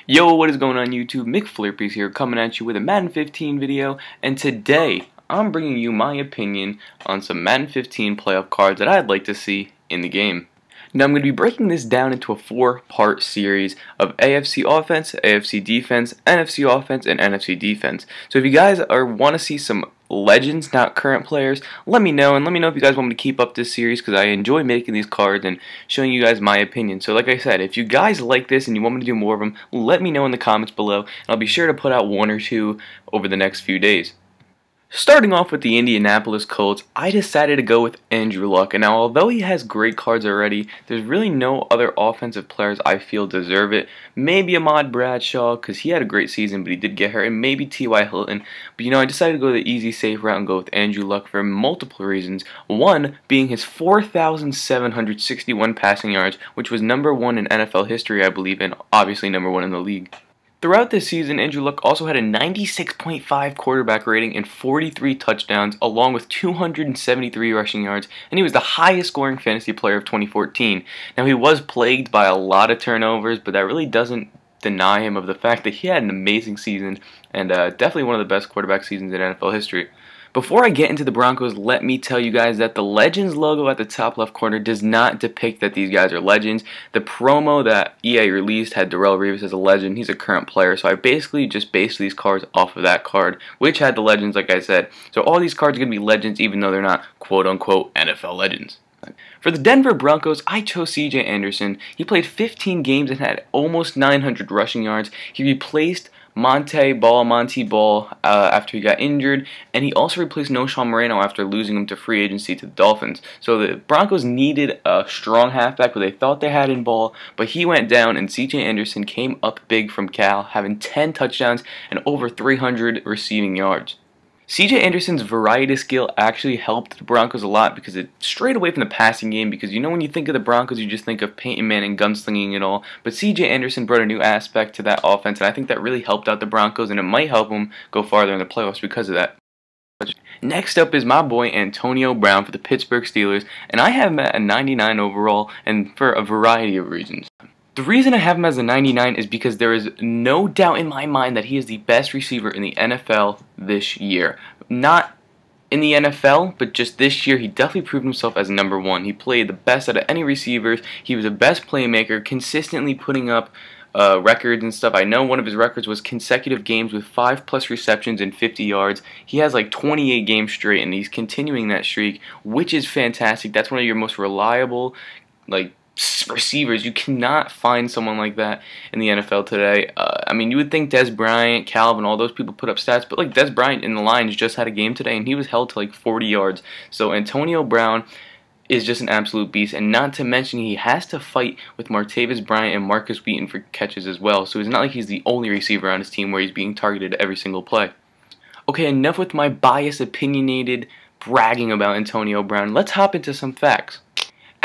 Yo, what is going on YouTube? FLURRRRP is here coming at you with a Madden 15 video, and today I'm bringing you my opinion on some Madden 15 playoff cards that I'd like to see in the game. Now I'm going to be breaking this down into a 4-part series of AFC offense, AFC defense, NFC offense, and NFC defense. So if you guys want to see some legends, not current players, let me know, and let me know if you guys want me to keep up this series because I enjoy making these cards and showing you guys my opinion. So like I said, if you guys like this and you want me to do more of them, let me know in the comments below, and I'll be sure to put out 1 or 2 over the next few days. Starting off with the Indianapolis Colts, I decided to go with Andrew Luck, and now although he has great cards already, there's really no other offensive players I feel deserve it. Maybe Ahmad Bradshaw, because he had a great season, but he did get hurt, and maybe T.Y. Hilton, but I decided to go the easy, safe route and go with Andrew Luck for multiple reasons. One being his 4,761 passing yards, which was #1 in NFL history, I believe, and obviously #1 in the league. Throughout this season, Andrew Luck also had a 96.5 quarterback rating and 43 touchdowns, along with 273 rushing yards, and he was the highest scoring fantasy player of 2014. Now, he was plagued by a lot of turnovers, but that really doesn't deny him of the fact that he had an amazing season, and definitely one of the best quarterback seasons in NFL history. Before I get into the Broncos, let me tell you guys that the Legends logo at the top left corner does not depict that these guys are legends. The promo that EA released had Darrelle Revis as a legend. He's a current player, so I basically just based these cards off of that card, which had the legends, like I said. So all these cards are going to be legends, even though they're not quote-unquote NFL legends. For the Denver Broncos, I chose C.J. Anderson. He played 15 games and had almost 900 rushing yards. He replaced Monty Ball after he got injured, and he also replaced Noshawn Moreno after losing him to free agency to the Dolphins. So the Broncos needed a strong halfback, who they thought they had in Ball, but he went down, and C.J. Anderson came up big from Cal, having 10 touchdowns and over 300 receiving yards. C.J. Anderson's variety skill actually helped the Broncos a lot because it strayed away from the passing game, because when you think of the Broncos, you just think of Peyton Manning gunslinging and all, but C.J. Anderson brought a new aspect to that offense, and I think that really helped out the Broncos, and it might help them go farther in the playoffs because of that. Next up is my boy Antonio Brown for the Pittsburgh Steelers, and I have him at a 99 overall, and for a variety of reasons. The reason I have him as a 99 is because there is no doubt in my mind that he is the best receiver in the NFL this year. Not in the NFL, but just this year, he definitely proved himself as #1. He played the best out of any receivers. He was the best playmaker, consistently putting up records and stuff. I know one of his records was consecutive games with 5+ receptions and 50 yards. He has like 28 games straight, and he's continuing that streak, which is fantastic. That's one of your most reliable, receivers. You cannot find someone like that in the NFL today. You would think Dez Bryant, Calvin, all those people put up stats, but Dez Bryant in the Lions just had a game today, and he was held to 40 yards. So Antonio Brown is just an absolute beast, and not to mention he has to fight with Martavis Bryant and Marcus Wheaton for catches as well. So it's not like he's the only receiver on his team where he's being targeted every single play. Okay, enough with my biased, opinionated bragging about Antonio Brown. Let's hop into some facts.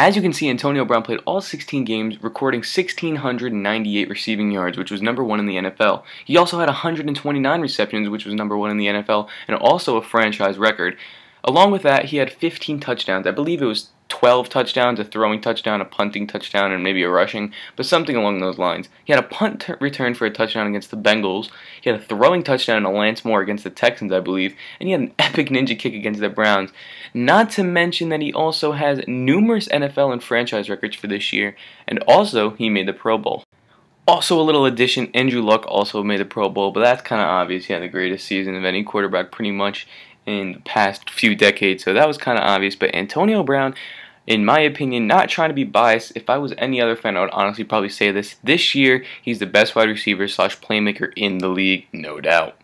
As you can see, Antonio Brown played all 16 games, recording 1,698 receiving yards, which was #1 in the NFL. He also had 129 receptions, which was #1 in the NFL, and also a franchise record. Along with that, he had 15 touchdowns. I believe it was 12 touchdowns, a throwing touchdown, a punting touchdown, and maybe a rushing, but something along those lines. He had a punt return for a touchdown against the Bengals. He had a throwing touchdown and a Lance Moore against the Texans, I believe, and he had an epic ninja kick against the Browns. Not to mention that he also has numerous NFL and franchise records for this year, and also he made the Pro Bowl. Also, a little addition, Andrew Luck also made the Pro Bowl, but that's kind of obvious. He had the greatest season of any quarterback pretty much in the past few decades, so that was kind of obvious. But Antonio Brown, in my opinion, not trying to be biased, if I was any other fan, I would honestly probably say this. This year, he's the best wide receiver / playmaker in the league, no doubt.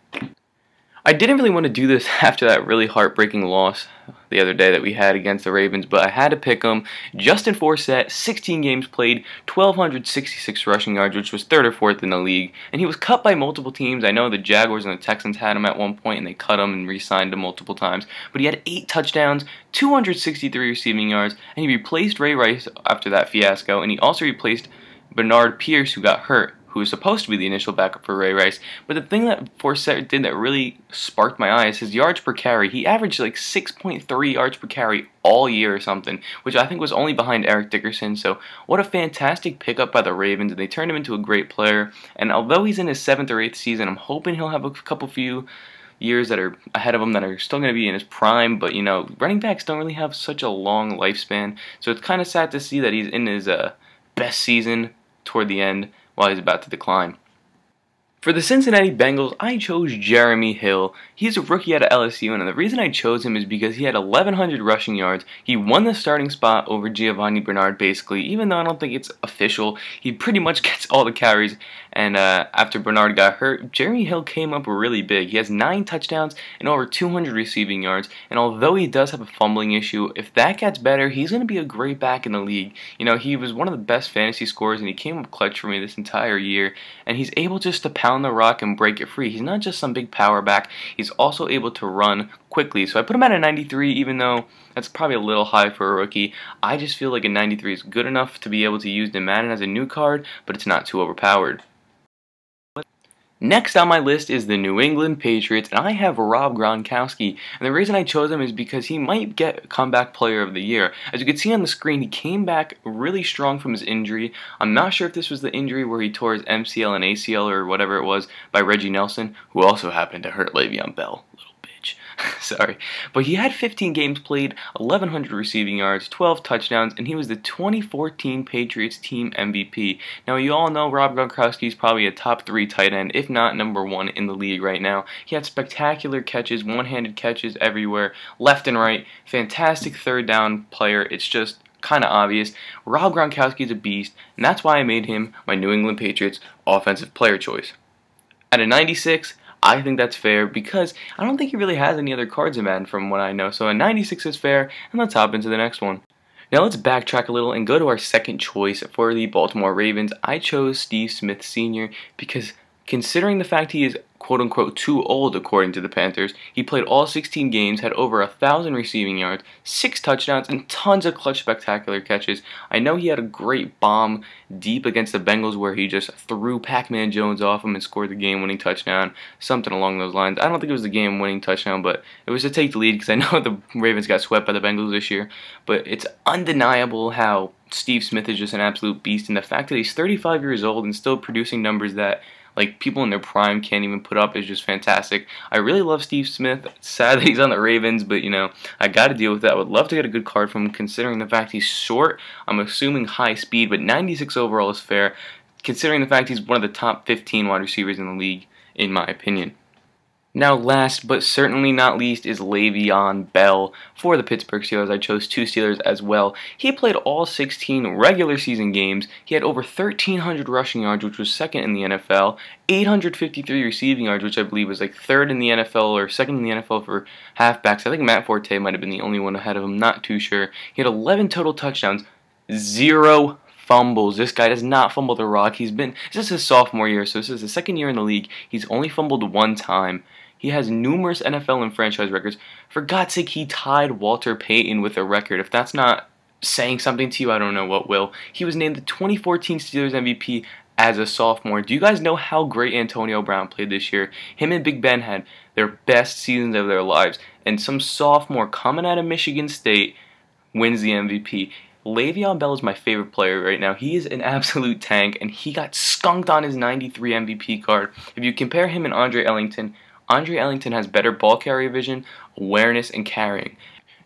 I didn't really want to do this after that really heartbreaking loss the other day that we had against the Ravens, but I had to pick him. Justin Forsett, 16 games played, 1,266 rushing yards, which was 3rd or 4th in the league, and he was cut by multiple teams. I know the Jaguars and the Texans had him at one point, and they cut him and re-signed him multiple times, but he had 8 touchdowns, 263 receiving yards, and he replaced Ray Rice after that fiasco, and he also replaced Bernard Pierce, who got hurt, who was supposed to be the initial backup for Ray Rice. But the thing that Forsett did that really sparked my eye is his yards per carry. He averaged like 6.3 yards per carry all year or something, which I think was only behind Eric Dickerson. So what a fantastic pickup by the Ravens, and they turned him into a great player. And although he's in his 7th or 8th season, I'm hoping he'll have a few years that are ahead of him that are still going to be in his prime. But, you know, running backs don't really have such a long lifespan, so it's kind of sad to see that he's in his best season toward the end while he's about to decline. For the Cincinnati Bengals, I chose Jeremy Hill. He's a rookie out of LSU, and the reason I chose him is because he had 1,100 rushing yards. He won the starting spot over Giovanni Bernard, basically, even though I don't think it's official. He pretty much gets all the carries, and after Bernard got hurt, Jeremy Hill came up really big. He has 9 touchdowns and over 200 receiving yards, and although he does have a fumbling issue, if that gets better, he's going to be a great back in the league. You know, he was one of the best fantasy scorers, and he came up clutch for me this entire year, and he's able just to pound the rock and break it free. He's not just some big power back, he's also able to run quickly. So I put him at a 93, even though that's probably a little high for a rookie. I just feel like a 93 is good enough to be able to use the Madden as a new card, but it's not too overpowered. Next on my list is the New England Patriots, and I have Rob Gronkowski. And the reason I chose him is because he might get Comeback Player of the Year. As you can see on the screen, he came back really strong from his injury. I'm not sure if this was the injury where he tore his MCL and ACL or whatever it was by Reggie Nelson, who also happened to hurt Le'Veon Bell. Little bitch. Sorry. But he had 15 games played, 1,100 receiving yards, 12 touchdowns, and he was the 2014 Patriots team MVP. Now, you all know Rob Gronkowski is probably a top 3 tight end, if not number 1 in the league right now. He had spectacular catches, one-handed catches everywhere, left and right. Fantastic third down player. It's just kind of obvious. Rob Gronkowski is a beast, and that's why I made him my New England Patriots offensive player choice. At a 96, I think that's fair because I don't think he really has any other cards in Madden from what I know. So a 96 is fair, and let's hop into the next one. Now let's backtrack a little and go to our second choice for the Baltimore Ravens. I chose Steve Smith Sr. because considering the fact he is quote-unquote too old according to the Panthers, he played all 16 games, had over 1,000 receiving yards, 6 touchdowns, and tons of clutch spectacular catches. I know he had a great bomb deep against the Bengals where he just threw Pac-Man Jones off him and scored the game-winning touchdown, something along those lines. I don't think it was the game-winning touchdown, but it was to take the lead because I know the Ravens got swept by the Bengals this year. But it's undeniable how Steve Smith is just an absolute beast, and the fact that he's 35 years old and still producing numbers that like people in their prime can't even put up is just fantastic. I really love Steve Smith. It's sad that he's on the Ravens, but you know, I got to deal with that. I would love to get a good card from him considering the fact he's short. I'm assuming high speed, but 96 overall is fair considering the fact he's one of the top 15 wide receivers in the league, in my opinion. Now last but certainly not least is Le'Veon Bell. For the Pittsburgh Steelers, I chose 2 Steelers as well. He played all 16 regular season games. He had over 1,300 rushing yards, which was second in the NFL, 853 receiving yards, which I believe was like 3rd in the NFL or 2nd in the NFL for halfbacks. I think Matt Forte might have been the only one ahead of him, not too sure. He had 11 total touchdowns, 0 fumbles. This guy does not fumble the rock. This is his sophomore year, so this is his 2nd year in the league. He's only fumbled 1 time. He has numerous NFL and franchise records. For God's sake, he tied Walter Payton with a record. If that's not saying something to you, I don't know what will. He was named the 2014 Steelers MVP as a sophomore. Do you guys know how great Antonio Brown played this year? Him and Big Ben had their best seasons of their lives. And some sophomore coming out of Michigan State wins the MVP. Le'Veon Bell is my favorite player right now. He is an absolute tank, and he got skunked on his 93 MVP card. If you compare him and Andre Ellington has better ball carrier vision, awareness, and carrying.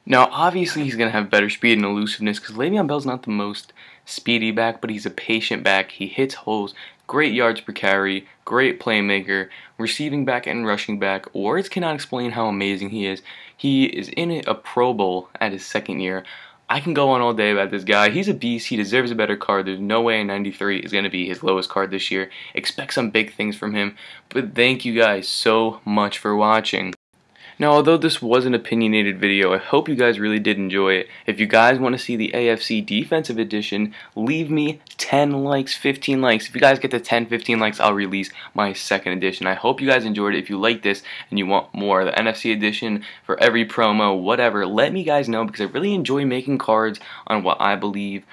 Now, obviously, he's going to have better speed and elusiveness because Le'Veon Bell's not the most speedy back, but he's a patient back. He hits holes, great yards per carry, great playmaker, receiving back and rushing back. Words cannot explain how amazing he is. He is in a Pro Bowl at his 2nd year. I can go on all day about this guy. He's a beast. He deserves a better card. There's no way a 93 is going to be his lowest card this year. Expect some big things from him. But thank you guys so much for watching. Now, although this was an opinionated video, I hope you guys really did enjoy it. If you guys want to see the AFC Defensive Edition, leave me 10 likes, 15 likes. If you guys get to 10, 15 likes, I'll release my 2nd edition. I hope you guys enjoyed it. If you like this and you want more, the NFC Edition for every promo, whatever, let me guys know because I really enjoy making cards on what I believe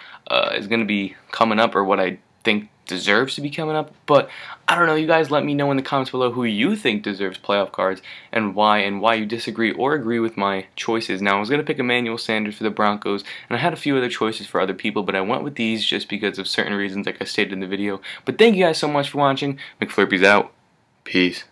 is going to be coming up or what I think deserves to be coming up, but I don't know. You guys let me know in the comments below who you think deserves playoff cards and why you disagree or agree with my choices. Now, I was going to pick Emmanuel Sanders for the Broncos, and I had a few other choices for other people, but I went with these just because of certain reasons like I stated in the video. But thank you guys so much for watching. McFlurpy's out. Peace.